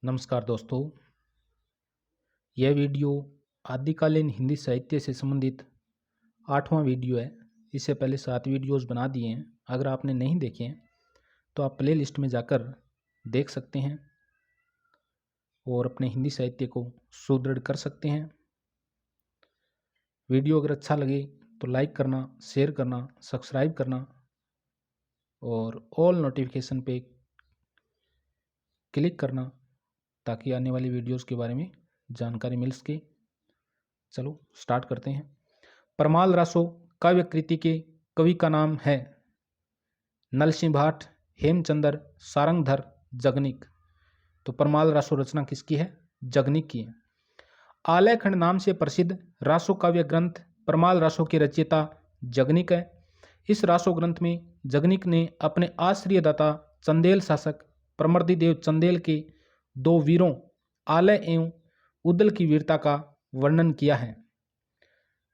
नमस्कार दोस्तों, यह वीडियो आदिकालीन हिंदी साहित्य से संबंधित 8वां वीडियो है। इससे पहले 7 वीडियोस बना दिए हैं। अगर आपने नहीं देखे हैं तो आप प्ले लिस्ट में जाकर देख सकते हैं और अपने हिंदी साहित्य को सुदृढ़ कर सकते हैं। वीडियो अगर अच्छा लगे तो लाइक करना, शेयर करना, सब्सक्राइब करना और ऑल नोटिफिकेशन पे क्लिक करना ताकि आने वाली वीडियोस के बारे में जानकारी मिल सके। चलो स्टार्ट करते हैं। परमाल रासो काव्य कृति के कवि का नाम है नरसिंह भाट, हेमचंद्र, सारंगधर, जगनिक। तो परमाल रासो रचना किसकी है? जगनिक की है। आलयखंड नाम से प्रसिद्ध रासो काव्य ग्रंथ परमाल रासो के रचयिता जगनिक है। इस रासो ग्रंथ में जगनिक ने अपने आश्रयदाता चंदेल शासक प्रमर्दिदेव चंदेल के 2 वीरों आलय एवं उदल की वीरता का वर्णन किया है।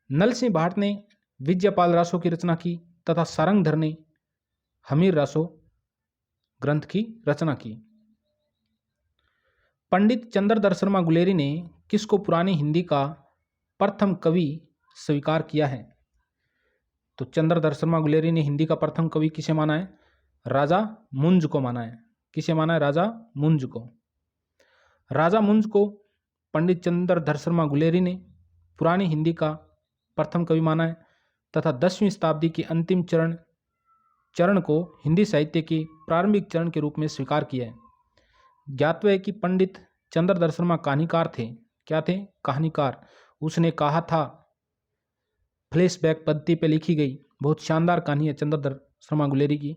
नरसिंह भाट ने विजयपाल रासो की रचना की तथा सारंगधर ने हमीर रासो ग्रंथ की रचना की। पंडित चंद्रधर शर्मा गुलेरी ने किसको पुरानी हिंदी का प्रथम कवि स्वीकार किया है? तो चंद्रधर शर्मा गुलेरी ने हिंदी का प्रथम कवि किसे माना है? राजा मुंज को माना है। किसे माना है? राजा मुंज को। राजा मुंज को पंडित चंद्रधर शर्मा गुलेरी ने पुरानी हिंदी का प्रथम कवि माना है तथा 10वीं शताब्दी के अंतिम चरण को हिंदी साहित्य के प्रारंभिक चरण के रूप में स्वीकार किया है। ज्ञातव्य है कि पंडित चंद्रधर शर्मा कहानीकार थे। क्या थे? कहानीकार। उसने कहा था, फ्लैशबैक पद्धति पर लिखी गई बहुत शानदार कहानी है चंद्रधर शर्मा गुलेरी की।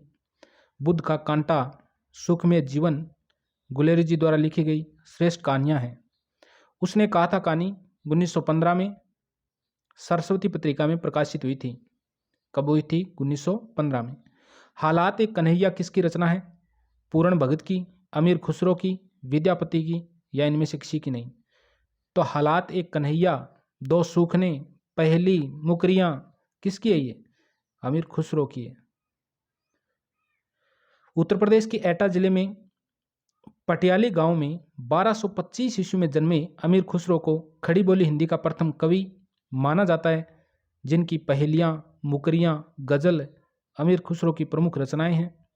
बुद्ध का कांटा, सुखमय जीवन गुलेरी जी द्वारा लिखी गई श्रेष्ठ कहानियां हैं। उसने कहा था कहानी 1915 में सरस्वती पत्रिका में प्रकाशित हुई थी। कब हुई थी? 1915 में। हालात एक कन्हैया किसकी रचना है? पूर्ण भगत की, अमीर खुसरो की, विद्यापति की या इनमें से किसी की नहीं? तो हालात एक कन्हैया, 2 सूखने, पहली मुकरियां किसकी है? ये अमीर खुसरो की है। उत्तर प्रदेश के एटा जिले में पटियाली गांव में 1225 ईस्वी में जन्मे अमीर खुसरो को खड़ी बोली हिंदी का प्रथम कवि माना जाता है, जिनकी पहेलियां, मुकरियां, गजल अमीर खुसरो की प्रमुख रचनाएं हैं।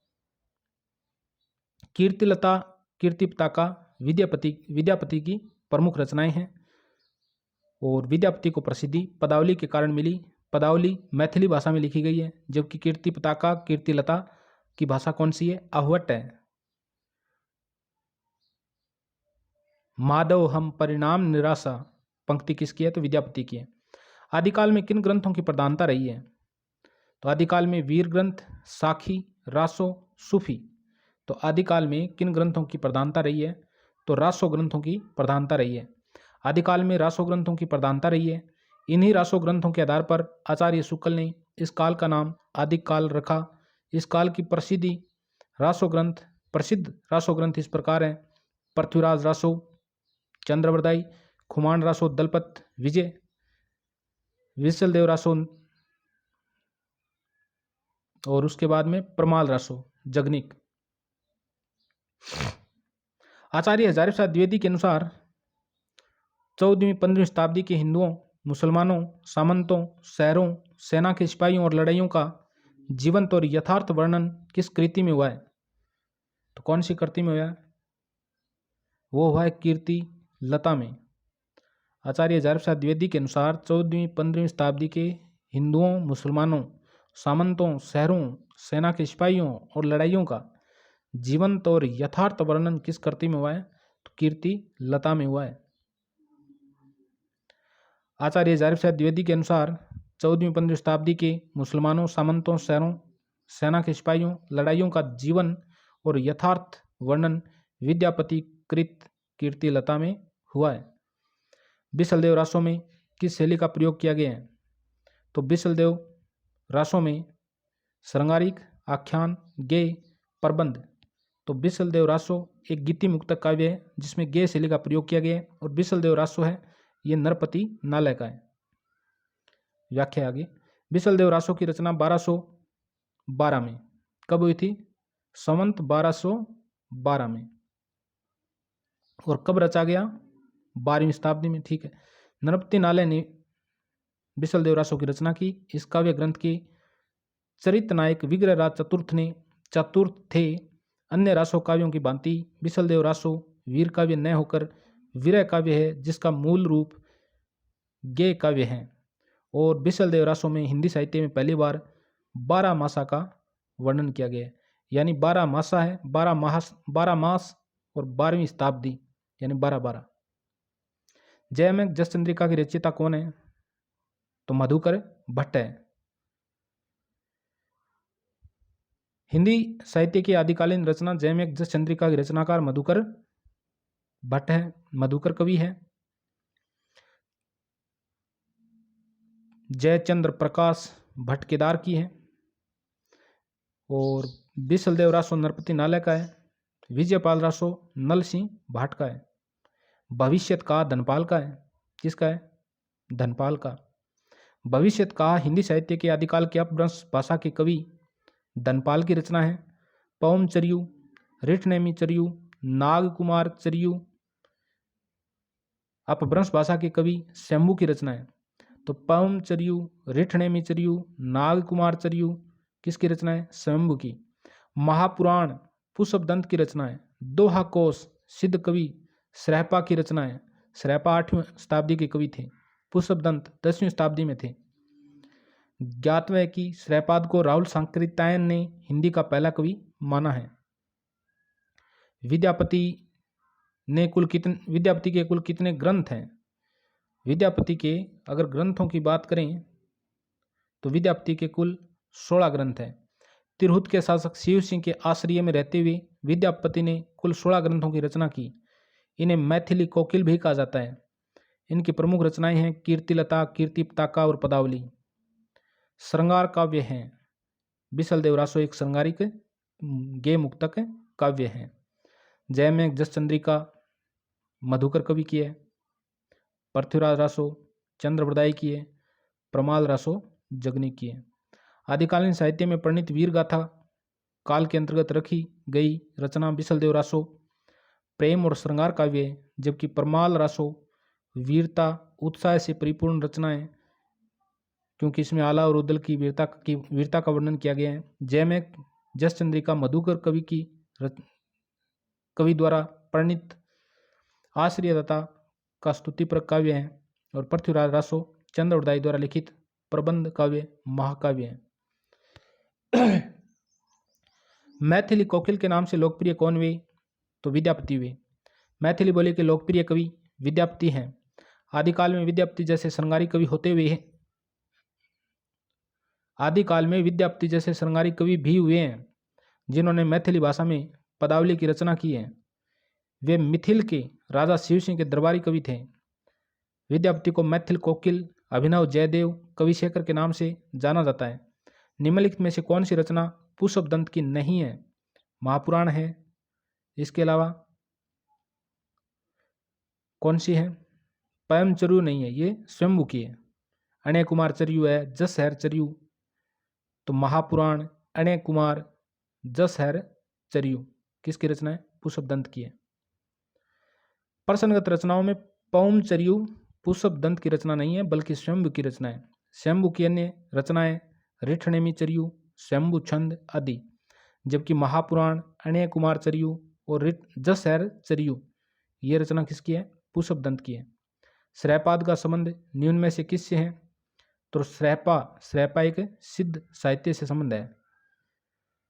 कीर्तिलता, कीर्ति पताका विद्यापति की प्रमुख रचनाएं हैं और विद्यापति को प्रसिद्धि पदावली के कारण मिली। पदावली मैथिली भाषा में लिखी गई है, जबकि कीर्ति पताका, कीर्तिलता की भाषा कौन सी है? आहवट है। माधव हम परिणाम निराशा पंक्ति किसकी है? तो विद्यापति की है। आदिकाल में किन ग्रंथों की प्रधानता रही है? तो आदिकाल में वीर ग्रंथ, साखी, रासो, सूफी। तो आदिकाल में किन ग्रंथों की प्रधानता रही है? तो रासो ग्रंथों की प्रधानता रही है। आदिकाल में रासो ग्रंथों की प्रधानता रही है। इन्हीं रासो ग्रंथों के आधार पर आचार्य शुक्ल ने इस काल का नाम आदिकाल रखा। इस काल की प्रसिद्ध रासो ग्रंथ इस प्रकार हैं: पृथ्वीराज रासो, चंद्रवरदाई, खुमान रासो, दलपत विजय, विशलदेव रासो और उसके बाद में परमाल रासो, जगनिक। आचार्य हजारी प्रसाद द्विवेदी के अनुसार 14वीं-15वीं शताब्दी के हिंदुओं, मुसलमानों, सामंतों, शहरों, सेना के सिपाहियों और लड़ाइयों का जीवंत और यथार्थ वर्णन किस कृति में हुआ है? तो कौन सी कृति में हुआ है? वो हुआ है कीर्ति लता में। आचार्य हजारी प्रसाद द्विवेदी के अनुसार 14वीं-15वीं शताब्दी के हिंदुओं, मुसलमानों, सामंतों, शहरों, सेना के सिपाहियों और लड़ाइयों का जीवंत और यथार्थ वर्णन किस कृति में हुआ है? तो कीर्ति लता में हुआ है। आचार्य हजारी प्रसाद द्विवेदी के अनुसार 14वीं-15वीं शताब्दी के मुसलमानों, सामंतों, शहरों, सेना के सिपाहियों, लड़ाइयों का जीवन और यथार्थ वर्णन विद्यापति कृत कीर्ति लता में हुआ है। बिसलदेव रासो में किस शैली का प्रयोग किया गया है? तो बिसलदेव रासो में श्रृंगारिक, आख्यान, गेय, प्रबंध। तो बिसलदेव रासो एक गीति मुक्तक काव्य है जिसमें गेय शैली का प्रयोग किया गया है और बिसलदेव रासो है ये नरपति नालय का है। व्याख्या आगे। बिसलदेव रासो की रचना 1212 में। कब हुई थी? संवत 1212 में। और कब रचा गया? 12वीं शताब्दी में। ठीक है। नरपति नाले ने बिसलदेव रासो की रचना की। इस काव्य ग्रंथ के चरित नायक विग्रहराज चतुर्थ थे। अन्य रासो काव्यों की भांति बिसलदेव रासो वीर काव्य न होकर वीरय काव्य है, जिसका मूल रूप गेय काव्य है। और बिसलदेव रासो में हिंदी साहित्य में पहली बार 12 मासा का वर्णन किया गया है। यानी 12 मासा है, 12 मास और 12वीं शताब्दी यानी 12-12। जयमेघ जसचंद्रिका की रचयिता कौन है? तो मधुकर भट्ट है। हिंदी साहित्य की आदिकालीन रचना जयमेघ जसचंद्रिका की रचनाकार मधुकर भट्ट है। मधुकर कवि है। जयचंद्र प्रकाश भट्ट केदार की है। और बिसलदेव रासो नरपति नाले का है। विजयपाल रासो नल सिंह भाट का है। भविष्यत का धनपाल का है। किसका है? धनपाल का। भविष्यत का हिंदी साहित्य के आदिकाल के अपभ्रंश भाषा के कवि धनपाल की रचना है। पवम चरियु, रिठनेमी चरियु, नागकुमार चरियु अपभ्रंश भाषा के कवि शंभु की रचना है। तो पवम चरियु, रिठनेमी चरियु, नागकुमार चरियु किसकी रचना है? शंभु की। महापुराण पुष्पदंत की रचना है। दोहा कोश सिद्ध कवि श्रैपा की रचना है। श्रैपा 8वीं शताब्दी के कवि थे। पुष्पदंत 10वीं शताब्दी में थे। ज्ञातव्य है कि श्रैपाद को राहुल सांकृत्यायन ने हिंदी का पहला कवि माना है। विद्यापति के कुल कितने ग्रंथ हैं? विद्यापति के अगर ग्रंथों की बात करें तो विद्यापति के कुल 16 ग्रंथ हैं। तिरहुत के शासक शिव सिंह के आश्रय में रहते हुए विद्यापति ने कुल 16 ग्रंथों की रचना की। इन्हें मैथिली कोकिल भी कहा जाता है। इनकी प्रमुख रचनाएं हैं कीर्तिलता, कीर्ति पताका और पदावली। श्रृंगार काव्य हैं। बिसलदेव रासो एक श्रृंगारिक गेय मुक्तक काव्य है। जयमेघ जसचंद्रिका मधुकर कवि की है। पृथ्वीराज रासो चंद्रवरदाई की है। प्रमाल रासो जगनी की है। आदिकालीन साहित्य में परिणित वीर गाथा काल के अंतर्गत रखी गई रचना बिसलदेव रासो प्रेम और श्रृंगार काव्य है, जबकि प्रमाल रासो वीरता उत्साह से परिपूर्ण रचना है, क्योंकि इसमें आला और उदल की वीरता का वर्णन किया गया है। जयमेघ जसचंद्रिका मधुकर कवि द्वारा परिणित आश्रयदाता का स्तुतिपरक काव्य है। और पृथ्वीराज रासो चंद्रवरदाई द्वारा लिखित प्रबंध काव्य महाकाव्य है। मैथिली कोकिल के नाम से लोकप्रिय कौन हुए? तो विद्यापति हुए। मैथिली बोली के लोकप्रिय कवि विद्यापति हैं। आदिकाल में विद्यापति जैसे श्रृंगारी कवि भी हुए हैं, जिन्होंने मैथिली भाषा में पदावली की रचना की है। वे मिथिल के राजा शिव सिंह के दरबारी कवि थे। विद्यापति को मैथिल कोकिल, अभिनव जयदेव, कविशेखर के नाम से जाना जाता है। निम्नलिखित में से कौन सी रचना पुष्पदंत की नहीं है? महापुराण है। इसके अलावा कौन सी है? पयम चरियु नहीं है, ये शंभु की है। अणय कुमार चरियु है। जसहर चरियु, तो महापुराण, अणय कुमार, जसहर चरियु किसकी रचना है? पुष्पदंत की है। प्रसन्नगत रचनाओं में पवम चरियु पुष्पदंत की रचना नहीं है, बल्कि शंभु की रचना है। शंभु की अन्य रचनाएं रिठनेमी चरियु, शंभु छंद आदि, जबकि महापुराण, अणय कुमार चरियु और जसहर चरियु ये रचना किसकी है? पुष्पदंत की है। श्रैपाद का संबंध निम्न में से किससे है? तो श्रैपा एक सिद्ध साहित्य से संबंध है।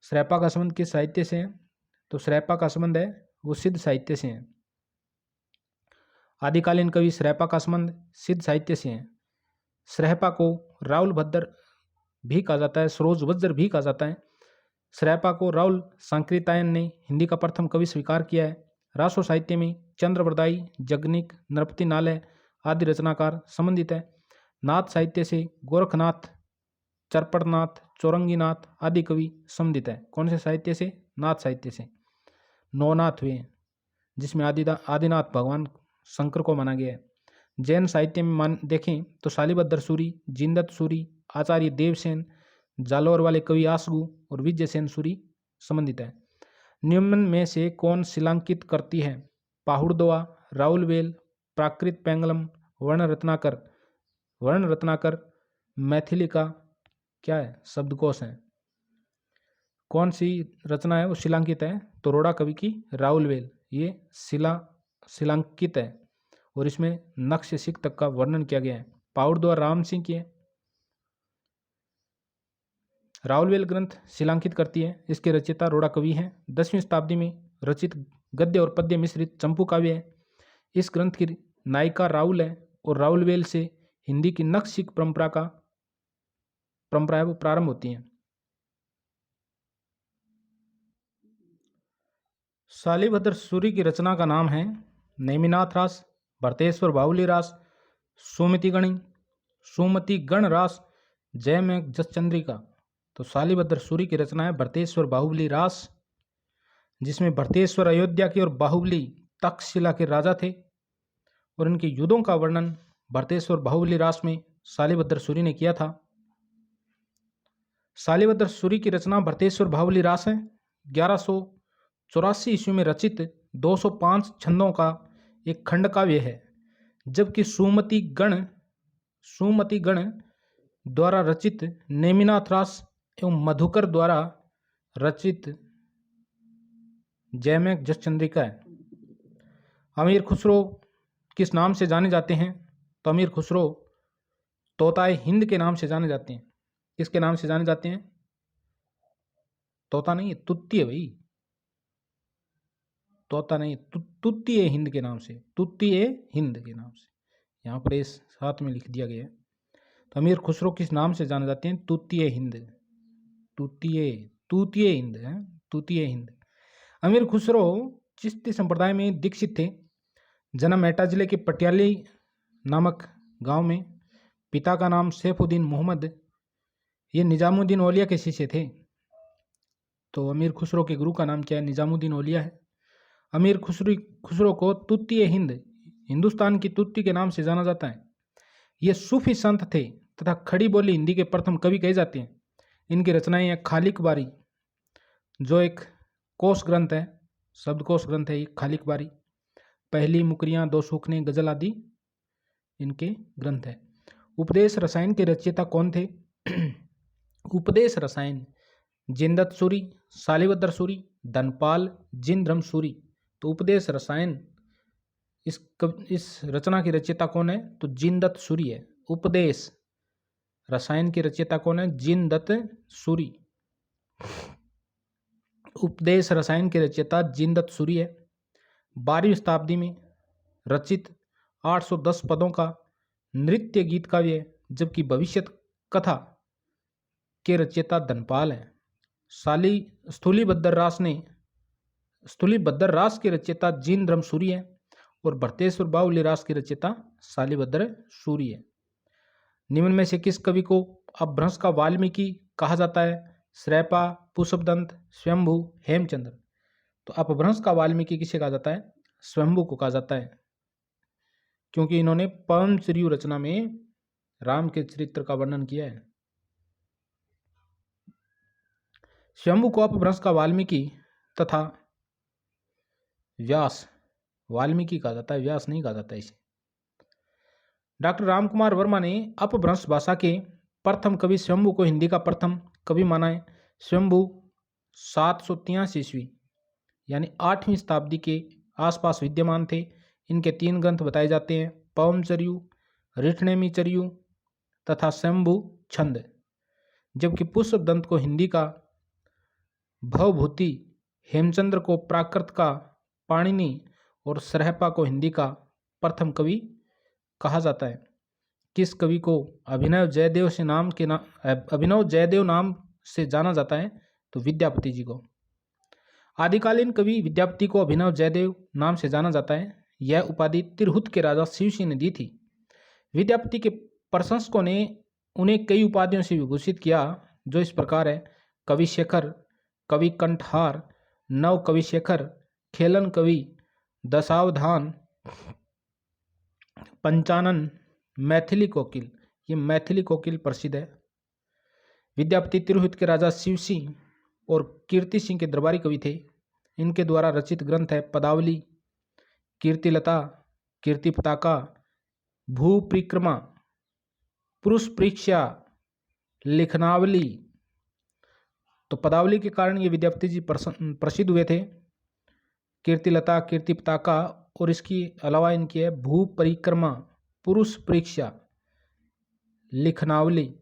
श्रैपा का संबंध किस साहित्य से है? तो श्रैपा का संबंध है वो सिद्ध साहित्य से है। आदिकालीन कवि श्रैपा का संबंध सिद्ध साहित्य से है। श्रैपा को राहुल भद्र भी कहा जाता है, सरोज वज्र भी कहा जाता है। श्रैपा को राहुल सांकृत्यायन ने हिंदी का प्रथम कवि स्वीकार किया है। रासो साहित्य में चंद्रवरदाई, जगनिक, नरपति नाले आदि रचनाकार संबंधित है। नाथ साहित्य से गोरखनाथ, चरपटनाथ, चौरंगीनाथ आदि कवि संबंधित है। कौन से साहित्य से? नाथ साहित्य से। नौनाथ हुए, जिसमें आदिनाथ भगवान शंकर को माना गया है। जैन साहित्य में देखें तो शालिभद्र सूरी, जिनदत्त सूरी, आचार्य देवसेन, जालौर वाले कवि आसगु और विजयसेन सूरी संबंधित है। निम्न में से कौन शिलांकित करती है? पाहुड़दोआ, राउलवेल, प्राकृत पेंगलम, वर्ण रत्नाकर, मैथिली का क्या है शब्दकोश है। कौन सी रचना है वो शिलांकित है? तो रोड़ा कवि की राउलवेल, ये शिलांकित है और इसमें नक्श से सिख तक का वर्णन किया गया है। पाहुड़दोआ राम सिंह की है। राउलवेल ग्रंथ शिलांकित करती है। इसके रचयिता रोड़ा कवि हैं। 10वीं शताब्दी में रचित गद्य और पद्य मिश्रित चंपू काव्य है। इस ग्रंथ की नायिका राउल है और राउलवेल से हिंदी की नक्श सिख परंपरा है वो प्रारंभ होती है। शालिभद्र सूरी की रचना का नाम है नेमिनाथ रास, भरतेश्वर बाहुली रास, सुमति गण रास, जयमेघ जसचंद्रिका। तो शालिभद्र सूरी की रचना है भरतेश्वर बाहुबली रास, जिसमें भरतेश्वर अयोध्या के और बाहुबली तक्षशिला के राजा थे और इनके युद्धों का वर्णन भरतेश्वर बाहुबली रास में शालिभद्र सूरी ने किया था। शालिभद्र सूरी की रचना भरतेश्वर बाहुबली रास है। 1184 ईस्वी में रचित 205 छंदों का एक खंड काव्य है, जबकि सुमति गण द्वारा रचित नेमिनाथ रास एवं मधुकर द्वारा रचित जयमेघ जसचंद्रिका है। अमीर खुसरो किस नाम से जाने जाते हैं? तो अमीर खुसरो तोताए हिंद के नाम से जाने जाते हैं। किसके नाम से जाने जाते हैं? तोता नहीं है, तुत्ती है भाई, तोता नहीं, तुत्ती है हिंद के नाम से, तुत्ती है हिंद के नाम से, यहाँ पर इस साथ में लिख दिया गया है। तो अमीर खुसरो किस नाम से जाने जाते हैं? तूतीय हिंद, तूतीय हिंद है, तूतीय हिंद। अमीर खुसरो चिश्ती संप्रदाय में दीक्षित थे। जन्म एटा जिले के पटियाली नामक गांव में। पिता का नाम सैफुद्दीन मोहम्मद, ये निजामुद्दीन औलिया के शिष्य थे। तो अमीर खुसरो के गुरु का नाम क्या है? निजामुद्दीन औलिया है। अमीर खुसरो को तूतीय हिंद, हिंदुस्तान की तूती के नाम से जाना जाता है। ये सूफी संत थे तथा खड़ी बोली हिंदी के प्रथम कवि कहे जाते हैं। इनकी रचनाएं हैं खालिक बारी, जो एक कोश ग्रंथ है, शब्दकोश ग्रंथ है ये खालिक बारी। पहली मुकरियां, दो सूखने, गजल आदि इनके ग्रंथ है। उपदेश रसायन के रचयिता कौन थे? उपदेश रसायन जिनदत्त सूरी, शालिभद्र सूरी, धनपाल, जिनधर्म सूरी। तो उपदेश रसायन इस रचना की रचयिता कौन है? तो जिनदत्त सूरी है। उपदेश रसायन की रचयिता कौन है? जिनदत्त सूरी। उपदेश रसायन के रचयिता जिनदत्त सूरी है। 12वीं शताब्दी में रचित 810 पदों का नृत्य गीत काव्य है, जबकि भविष्य कथा के रचयिता धनपाल है। स्थूलीभद्र रास के रचयिता जिनधर्म सूरी है और भरतेश्वर बाहुली रास के रचयिता शालिभद्र सूरी है। निम्न में से किस कवि को अपभ्रंश का वाल्मीकि कहा जाता है? श्रैपा, पुष्पदंत, स्वयंभू, हेमचंद्र। तो अपभ्रंश का वाल्मीकि किसे कहा जाता है? स्वयंभू को कहा जाता है, क्योंकि इन्होंने पवन सरयू रचना में राम के चरित्र का वर्णन किया है। स्वयंभू को अपभ्रंश का वाल्मीकि तथा व्यास, वाल्मीकि कहा जाता है, व्यास नहीं कहा जाता इसे। डॉक्टर रामकुमार वर्मा ने अपभ्रंश भाषा के प्रथम कवि स्वयंभू को हिंदी का प्रथम कवि माना है। स्वयंभू 783 ईस्वी यानी 8वीं शताब्दी के आसपास विद्यमान थे। इनके 3 ग्रंथ बताए जाते हैं, पवनचर्यू, रिठनेमी चर्यू तथा स्वयंभू छंद। जबकि पुष्पदंत को हिंदी का भवभूति, हेमचंद्र को प्राकृत का पाणिनि और सरहपा को हिंदी का प्रथम कवि कहा जाता है। किस कवि को अभिनव जयदेव नाम से जाना जाता है? तो विद्यापति जी को। आदिकालीन कवि विद्यापति को अभिनव जयदेव नाम से जाना जाता है। यह उपाधि तिरहुत के राजा शिवसिंह ने दी थी। विद्यापति के प्रशंसकों ने उन्हें कई उपाधियों से विभूषित किया, जो इस प्रकार है: कवि शेखर, कवि कंठहार, नव कवि शेखर, खेलन कवि, दशावधान, पंचानन, मैथिली कोकिल। ये मैथिली कोकिल प्रसिद्ध है। विद्यापति तिरहुत के राजा शिव सिंह और कीर्ति सिंह के दरबारी कवि थे। इनके द्वारा रचित ग्रंथ है पदावली, कीर्तिलता, कीर्ति पताका, भू परिक्रमा, पुरुष परीक्षा, लिखनावली। तो पदावली के कारण ये विद्यापति जी प्रसिद्ध हुए थे। कीर्तिलता, कीर्ति पताका और इसकी अलावा इनकी है भू परिक्रमा, पुरुष परीक्षा, लिखनावली।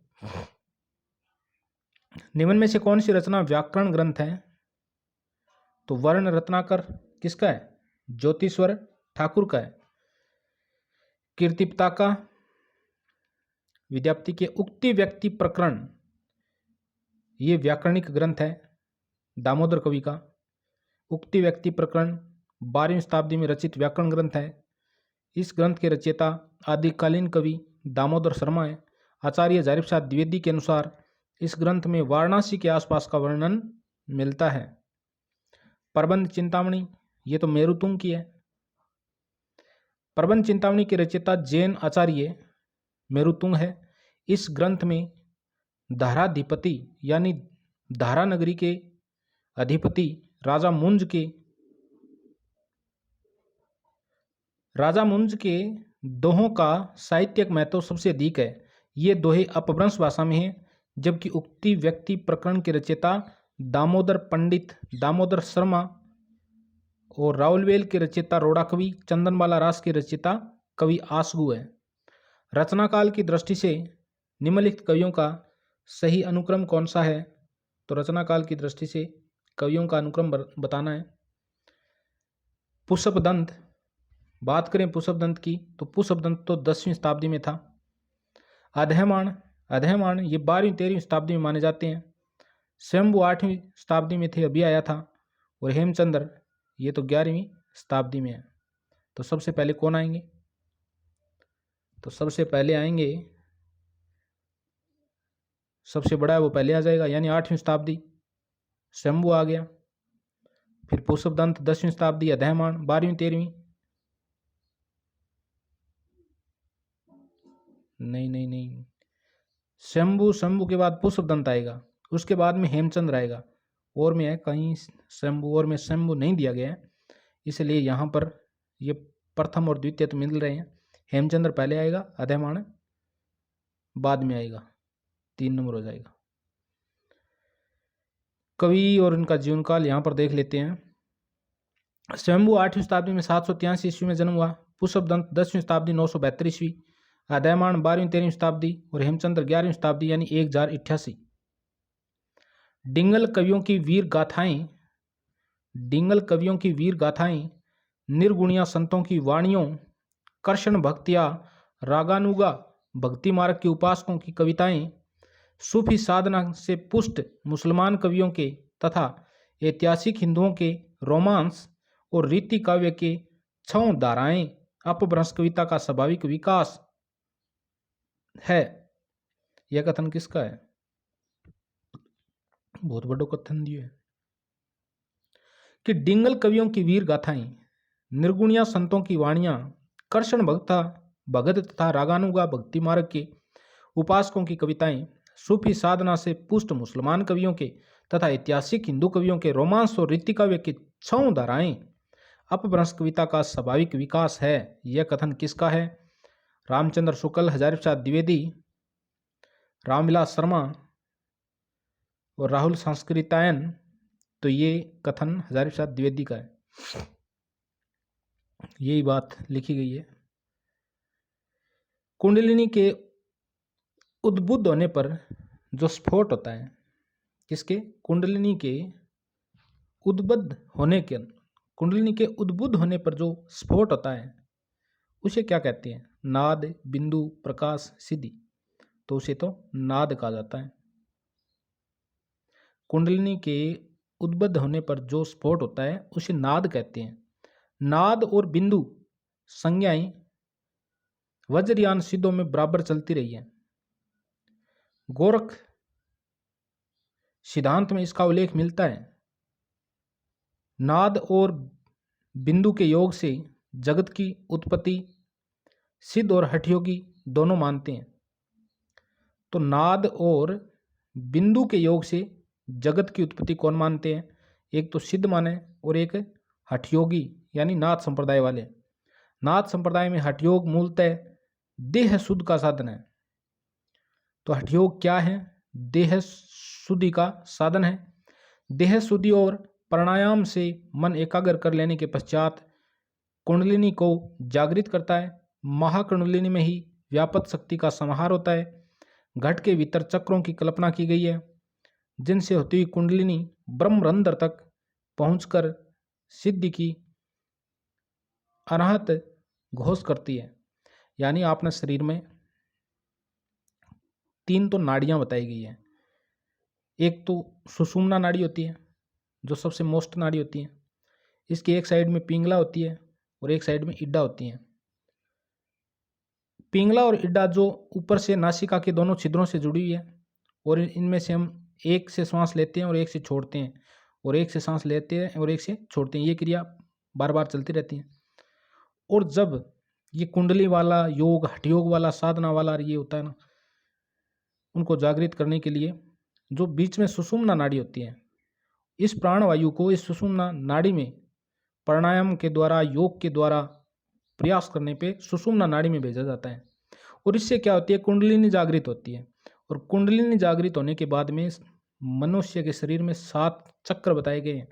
निम्न में से कौन सी रचना व्याकरण ग्रंथ है? तो वर्ण रत्नाकर किसका है? ज्योतिश्वर ठाकुर का है। कीर्ति पताका विद्यापति के उक्ति व्यक्ति प्रकरण, ये व्याकरणिक ग्रंथ है दामोदर कवि का। उक्ति व्यक्ति प्रकरण 12वीं शताब्दी में रचित व्याकरण ग्रंथ है। इस ग्रंथ के रचयिता आदिकालीन कवि दामोदर शर्मा है। आचार्य हजारी प्रसाद द्विवेदी के अनुसार इस ग्रंथ में वाराणसी के आसपास का वर्णन मिलता है। प्रबंध चिंतामणि, ये तो मेरुतुंग की है। प्रबंध चिंतामणि के रचयिता जैन आचार्य मेरुतुंग है। इस ग्रंथ में धाराधिपति यानी धारा नगरी के अधिपति राजा मुंज के दोहों का साहित्यिक महत्व सबसे अधिक है। ये दोहे अपभ्रंश भाषा में हैं, जबकि उक्ति व्यक्ति प्रकरण के रचयिता दामोदर पंडित दामोदर शर्मा और राउलवेल के रचयिता रोड़ा कवि, चंदनबाला रास के रचयिता कवि आसगु है। रचनाकाल की दृष्टि से निम्नलिखित कवियों का सही अनुक्रम कौन सा है? तो रचनाकाल की दृष्टि से कवियों का अनुक्रम बताना है। पुष्पदंत, बात करें पुष्पदंत की तो पुष्पदंत तो 10वीं शताब्दी में था। अधैमाण ये 12वीं 13वीं शताब्दी में माने जाते हैं। स्वयंभू 8वीं शताब्दी में थे, अभी आया था। और हेमचंद्र ये तो 11वीं शताब्दी में है। तो सबसे पहले कौन आएंगे? तो सबसे पहले आएंगे, सबसे बड़ा है वो पहले आ जाएगा, यानी 8वीं शताब्दी स्वयंभू आ गया। फिर पुष्पदंत 10वीं शताब्दी, अधैमाण 12वीं 13वीं। नहीं, शंभू के बाद पुष्पदंत आएगा, उसके बाद में हेमचंद्र आएगा। और में है कहीं शंभू, और में शंभू नहीं दिया गया है, इसलिए यहाँ पर ये प्रथम और द्वितीय तो मिल रहे हैं। हेमचंद्र पहले आएगा, अधैमाण बाद में आएगा, 3 नंबर हो जाएगा। कवि और इनका जीवन काल यहाँ पर देख लेते हैं। शंभू 8वीं शताब्दी में 783 ईस्वी में जन्म हुआ। पुष्पदंत 10वीं शताब्दी 972 ईस्वी। अधैमाण 12वीं 13वीं शताब्दी और हेमचंद्र 11वीं शताब्दी यानी 1088। डिंगल कवियों की वीर गाथाएं, निर्गुणिया संतों की वाणियों, कर्षण भक्तिया, रागानुगा भक्ति मार्ग के उपासकों की कविताएं, सूफी साधना से पुष्ट मुसलमान कवियों के तथा ऐतिहासिक हिंदुओं के रोमांस और रीति काव्य के 6 धाराएं अपभ्रंश कविता का स्वाभाविक विकास है। यह कथन किसका है? बहुत बड़ा कथन दिया है कि डिंगल कवियों की वीर गाथाएं, निर्गुणिया संतों की वाणियां, कर्षण भगत तथा रागानुगा भक्ति मार्ग के उपासकों की कविताएं, सूफी साधना से पुष्ट मुसलमान कवियों के तथा ऐतिहासिक हिंदू कवियों के रोमांस और रीति काव्य की 6 धाराएं अपभ्रंश कविता का स्वाभाविक विकास है। यह कथन किसका है? रामचंद्र शुक्ल, हजारी प्रसाद द्विवेदी, रामविलास शर्मा और राहुल संस्कृतायन। तो ये कथन हजारी प्रसाद द्विवेदी का है, यही बात लिखी गई है। कुंडलिनी के उद्बुद्ध होने पर जो स्फोट होता है, किसके? कुंडलिनी के उद्बुद्ध होने पर जो स्फोट होता है उसे क्या कहते हैं? नाद, बिंदु, प्रकाश, सिद्धि। तो उसे तो नाद कहा जाता है। कुंडलिनी के उद्बुद्ध होने पर जो स्फोट होता है उसे नाद कहते हैं। नाद और बिंदु संज्ञाएं वज्रयान सिद्धों में बराबर चलती रही है। गोरख सिद्धांत में इसका उल्लेख मिलता है। नाद और बिंदु के योग से जगत की उत्पत्ति सिद्ध और हठयोगी दोनों मानते हैं। तो नाद और बिंदु के योग से जगत की उत्पत्ति कौन मानते हैं? एक तो सिद्ध माने और एक हठयोगी यानी नाथ संप्रदाय वाले। नाथ संप्रदाय में हठयोग मूलतः देह शुद्ध का साधन है। तो हठयोग क्या है? देह शुद्धि का साधन है। देह शुद्धि और प्राणायाम से मन एकाग्र कर लेने के पश्चात कुंडलिनी को जागृत करता है। महाकुंडलिनी में ही व्यापक शक्ति का समाहार होता है। घट के भीतर चक्रों की कल्पना की गई है, जिनसे होती हुई कुंडलिनी ब्रह्मरंध्र तक पहुंचकर सिद्धि की अनाहत घोष करती है। यानी आपने शरीर में 3 तो नाड़ियां बताई गई है। एक तो सुषुम्ना नाड़ी होती है, जो सबसे मोस्ट नाड़ी होती है। इसकी एक साइड में पिंगला होती है और एक साइड में इड्डा होती है। पिंगला और इड्डा जो ऊपर से नासिका के दोनों छिद्रों से जुड़ी हुई है, और इनमें से हम एक से श्वास लेते हैं और एक से छोड़ते हैं, और एक से सांस लेते हैं और एक से छोड़ते हैं। ये क्रिया बार बार चलती रहती है। और जब ये कुंडली वाला योग, हठयोग वाला, साधना वाला ये होता है ना, उनको जागृत करने के लिए जो बीच में सुषुम्ना नाड़ी होती है, इस प्राणवायु को इस सुषुम्ना नाड़ी में प्राणायाम के द्वारा, योग के द्वारा प्रयास करने पे सुषुम्ना नाड़ी में भेजा जाता है। और इससे क्या होती है? कुंडलिनी जागृत होती है। और कुंडलिनी जागृत होने के बाद में मनुष्य के शरीर में 7 चक्र बताए गए हैं।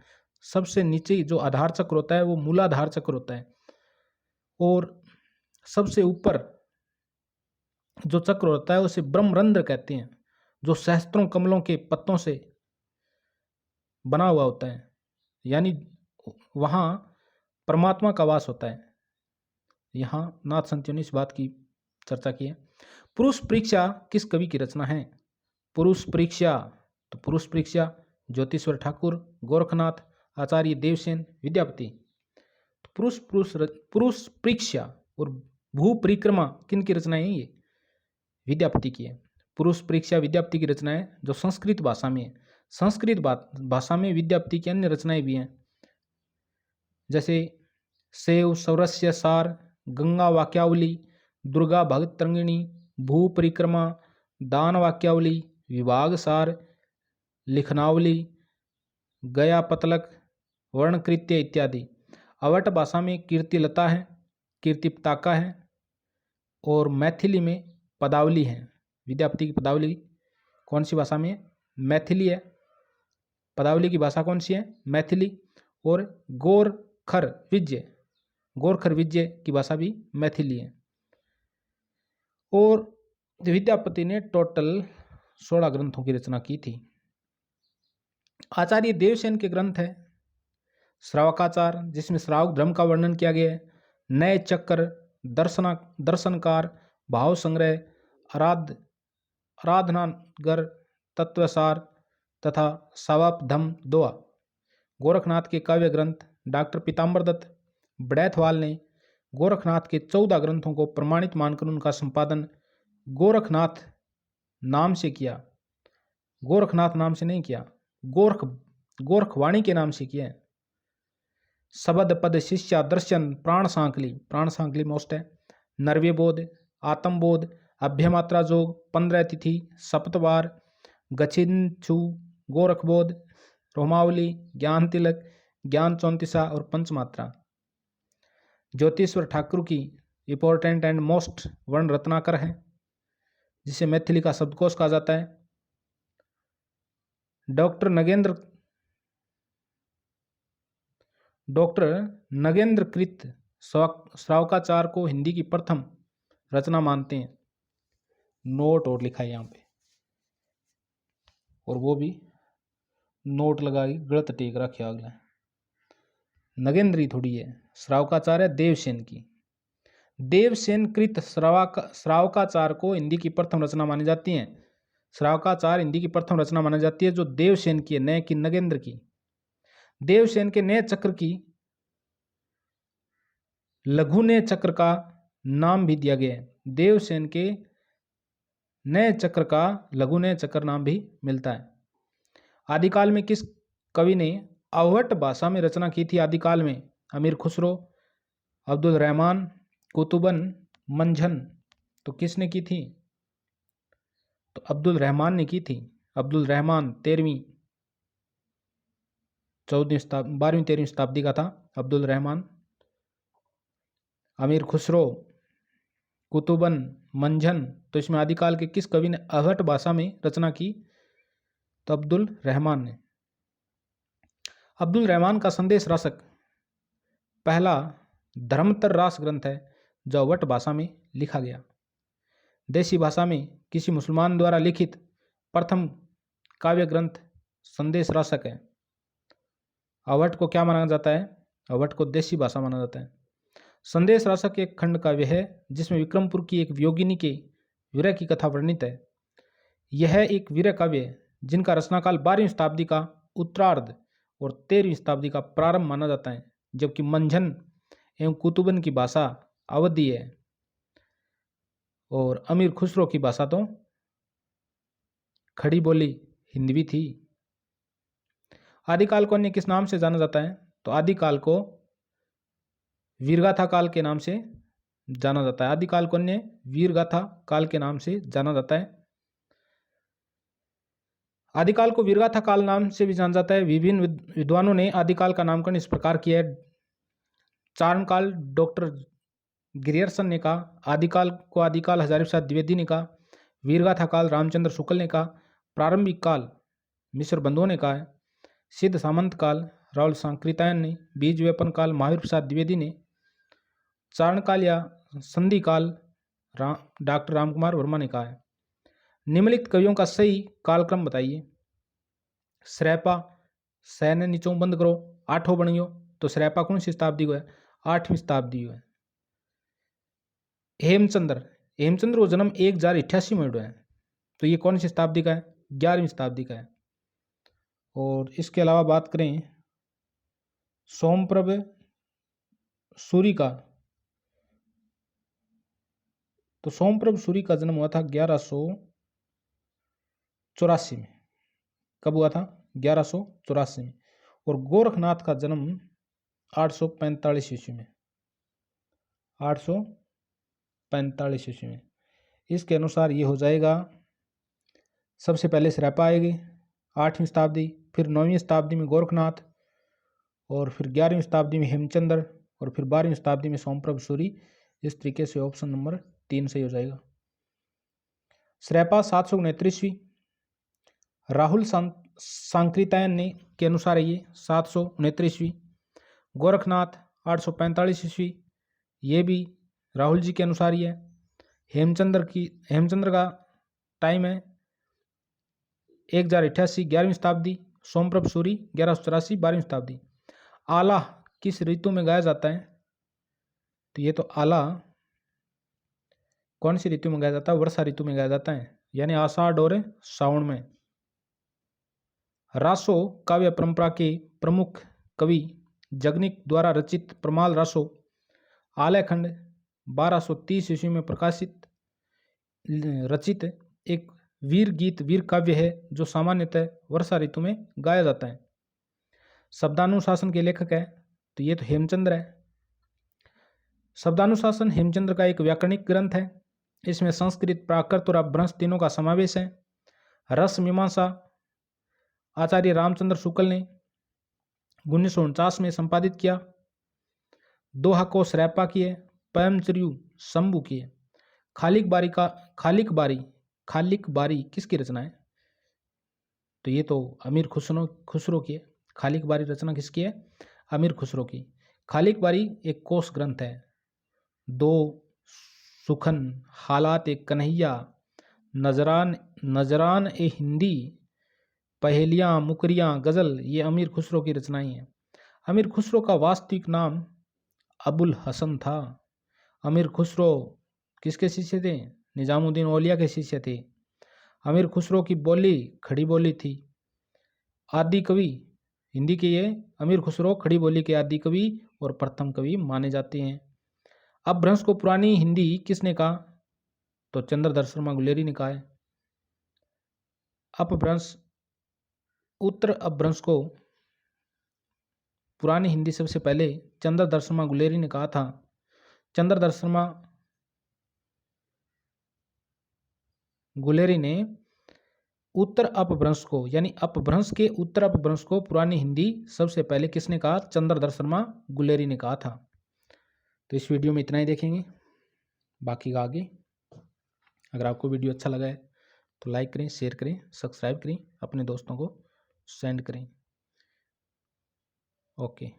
सबसे नीचे जो आधार चक्र होता है वो मूलाधार चक्र होता है, और सबसे ऊपर जो चक्र होता है उसे ब्रह्मरंध्र कहते हैं, जो सहस्त्रों कमलों के पत्तों से बना हुआ होता है। यानी वहाँ परमात्मा का वास होता है। यहाँ नाथ संतों ने इस बात की चर्चा की है। पुरुष परीक्षा किस कवि की रचना है? पुरुष परीक्षा, तो पुरुष परीक्षा ज्योतिश्वर ठाकुर, गोरखनाथ, आचार्य देवसेन, विद्यापति। तो पुरुष परीक्षा और भू परिक्रमा किन की रचना है? ये विद्यापति की है। पुरुष परीक्षा विद्यापति की रचना है, जो संस्कृत भाषा में है। संस्कृत भाषा में विद्यापति की अन्य रचनाएं भी हैं, जैसे सेव सौरस्य सार, गंगा वाक्यावली, दुर्गा भगत तरंगिणी, भू परिक्रमा, दान वाक्यावली, विभाग सार, लिखनावली, गया पतलक, वर्णकृत्य इत्यादि। अवट भाषा में कीर्तिलता है, कीर्ति पताका है, और मैथिली में पदावली है। विद्यापति की पदावली कौन सी भाषा में है? मैथिली है। पदावली की भाषा कौन सी है? मैथिली। और गोरखर विजय की भाषा भी मैथिली है। और विद्यापति ने टोटल 16 ग्रंथों की रचना की थी। आचार्य देवसेन के ग्रंथ है श्रावकाचार, जिसमें श्रावक धर्म का वर्णन किया गया है। नए चक्र, दर्शनकार, भाव संग्रह, आराधनागर, तत्वसार तथा सवापधम दोआ। गोरखनाथ के काव्य ग्रंथ। डॉक्टर पीताम्बर दत्त बड़ैथवाल ने गोरखनाथ के 14 ग्रंथों को प्रमाणित मानकर उनका संपादन गोरखनाथ नाम से किया। गोरखनाथ नाम से नहीं किया, गोरखवाणी के नाम से किया है। शबद पद शिष्या दर्शन प्राण सांकली मोस्ट है। नरवे बोध, आत्मबोध, अभ्यमात्रा जोग, 15 तिथि, सप्तवार, गचिन्छु, गोरखबोध, रोमावली, ज्ञान तिलक, ज्ञान 34 और पंचमात्रा। ज्योतिश्वर ठाकुर की इंपॉर्टेंट एंड मोस्ट वर्ण रत्नाकर है, जिसे मैथिली का शब्दकोश कहा जाता है। डॉक्टर नगेंद्र कृत श्रावकाचार को हिंदी की प्रथम रचना मानते हैं। नोट और लिखा है यहाँ पे, और वो भी नोट लगा के गलत टेक रखे अगला। नगेंद्री थोड़ी है, श्रावकाचार है देवसेन की। देवसेन कृत श्रावकाचार को हिंदी की प्रथम रचना मानी जाती है। श्रावकाचार हिंदी की प्रथम रचना मानी जाती है, जो देवसेन की है, नए की नगेंद्र की। देवसेन के नए चक्र की लघु नए चक्र का नाम भी दिया गया है। देवसेन के नए चक्र का लघु नए चक्र नाम भी मिलता है। आदिकाल में किस कवि ने अवहट भाषा में रचना की थी? आदिकाल में अमीर खुसरो, अब्दुल रहमान, कुतुबन, मंझन। तो किसने की थी? तो अब्दुल रहमान ने की थी। अब्दुल रहमान 12वीं 13वीं शताब्दी का था अब्दुल रहमान। अमीर खुसरो, कुतुबन, मंझन। तो इसमें आदिकाल के किस कवि ने अवध भाषा में रचना की? तो अब्दुल रहमान ने। अब्दुल रहमान का संदेश रासक पहला धर्मतर रास ग्रंथ है जो अवध भाषा में लिखा गया। देसी भाषा में किसी मुसलमान द्वारा लिखित प्रथम काव्य ग्रंथ संदेश रासक है। अवध को क्या माना जाता है? अवध को देसी भाषा माना जाता है। संदेश रासक एक खंड काव्य है जिसमें विक्रमपुर की एक वियोगिनी के विरह की कथा वर्णित है। यह एक विरह काव्य है जिनका रचनाकाल 12वीं शताब्दी का उत्तरार्ध और 13वीं शताब्दी का प्रारंभ माना जाता है, जबकि मंझन एवं कुतुबन की भाषा अवधी है और अमीर खुसरो की भाषा तो खड़ी बोली हिंदवी थी। आदिकाल को अन्य किस नाम से जाना जाता है? तो आदिकाल को वीरगाथा काल के नाम से जाना जाता है। आदिकाल को अन्य वीरगाथा काल के नाम से जाना जाता है। आदिकाल को वीरगाथा काल नाम से भी जाना जाता है। विभिन्न विद्वानों ने आदिकाल का नामकरण इस प्रकार किया है। चारणकाल डॉक्टर ग्रियर्सन ने कहा, आदिकाल को आदिकाल हजारी प्रसाद द्विवेदी ने कहा, वीरगाथा काल रामचंद्र शुक्ल ने कहा, प्रारंभिक काल मिश्र बंधुओं ने कहा है, सिद्ध सामंत काल राहुल सांकृत्यायन ने, बीज व्यापन काल महावीर प्रसाद द्विवेदी ने, चारणकाल या संधि काल डॉक्टर रामकुमार वर्मा ने कहा है। निम्नलिखित कवियों का सही कालक्रम बताइए। श्रैपा सैन्य नीचों बंद करो, आठों बणियो। तो श्रैपा कौन सी शताब्दी को है? 8वीं शताब्दी को है। हेमचंद्र को जन्म 1088 में हुआ है, तो ये कौन सी शताब्दी का है? 11वीं शताब्दी का है। और इसके अलावा बात करें सोमप्रभ सूरी का, तो सोमप्रभ सूरी का जन्म हुआ था 1184 में। कब हुआ था? 1184 में। और गोरखनाथ का जन्म 845 ईस्वी में। 845 ईस्वी में। इसके अनुसार ये हो जाएगा, सबसे पहले श्रैपा आएगी 8वीं शताब्दी, फिर 9वीं शताब्दी में गोरखनाथ, और फिर 11वीं शताब्दी में हेमचंद्र, और फिर 12वीं शताब्दी में सोमप्रभ सूरी। इस तरीके से ऑप्शन नंबर 3 सही हो जाएगा। श्रैपा 769 ईस्वी, राहुल सांकृत्यायन ने के अनुसार ये 769 ईस्वी। गोरखनाथ 845 ईस्वी, ये भी राहुल जी के अनुसार ही है। हेमचंद्र का टाइम है 1088 11वीं शताब्दी। सोमप्रभ सूरी 1184 12वीं शताब्दी। आला किस ऋतु में गाया जाता है? तो ये तो आला कौन सी ऋतु में गाया जाता है? वर्षा ऋतु में गाया जाता है, यानी आषाढ़ और सावन में। रासो काव्य परंपरा के प्रमुख कवि जगनिक द्वारा रचित प्रमाल रासो आलयखंड 1230 ईस्वी में प्रकाशित रचित एक वीर गीत वीर काव्य है जो सामान्यतः वर्षा ऋतु में गाया जाता है। शब्दानुशासन के लेखक है, तो ये तो हेमचंद्र है। शब्दानुशासन हेमचंद्र का एक व्याकरणिक ग्रंथ है। इसमें संस्कृत, प्राकृत और अपभ्रंश तीनों का समावेश है। रस मीमांसा आचार्य रामचंद्र शुक्ल ने 1949 में संपादित किया। दोहा को श्रैपा की है। पयमचर्यु शंभु की है। खालिक बारी किसकी रचना है? तो ये तो अमीर खुसरो की है। खालिक बारी रचना किसकी है? अमीर खुसरो की। खालिक बारी एक कोश ग्रंथ है। दो सुखन, हालात एक कन्हैया, नजरान ए हिंदी, पहेलियाँ, मुकरियाँ, गज़ल, ये अमीर खुसरो की रचनाएं हैं। अमीर खुसरो का वास्तविक नाम अबुल हसन था। अमीर खुसरो किसके शिष्य थे? निजामुद्दीन औलिया के शिष्य थे। अमीर खुसरो की बोली खड़ी बोली थी। आदि कवि हिंदी के ये अमीर खुसरो खड़ी बोली के आदि कवि और प्रथम कवि माने जाते हैं। अपभ्रंश को पुरानी हिंदी किसने कहा? तो चंद्रधर शर्मा गुलेरी ने कहा है। अपभ्रंश उत्तर अपभ्रंश को पुरानी हिंदी सबसे पहले चंद्रधर शर्मा गुलेरी ने कहा था। चंद्रधर शर्मा गुलेरी ने उत्तर अपभ्रंश को, यानी अपभ्रंश के उत्तर अपभ्रंश को पुरानी हिंदी सबसे पहले किसने कहा? चंद्रधर शर्मा गुलेरी ने कहा था। तो इस वीडियो में इतना ही देखेंगे, बाकी का आगे। अगर आपको वीडियो अच्छा लगा है तो लाइक करें, शेयर करें, सब्सक्राइब करें, अपने दोस्तों को सेंड करें। ओके।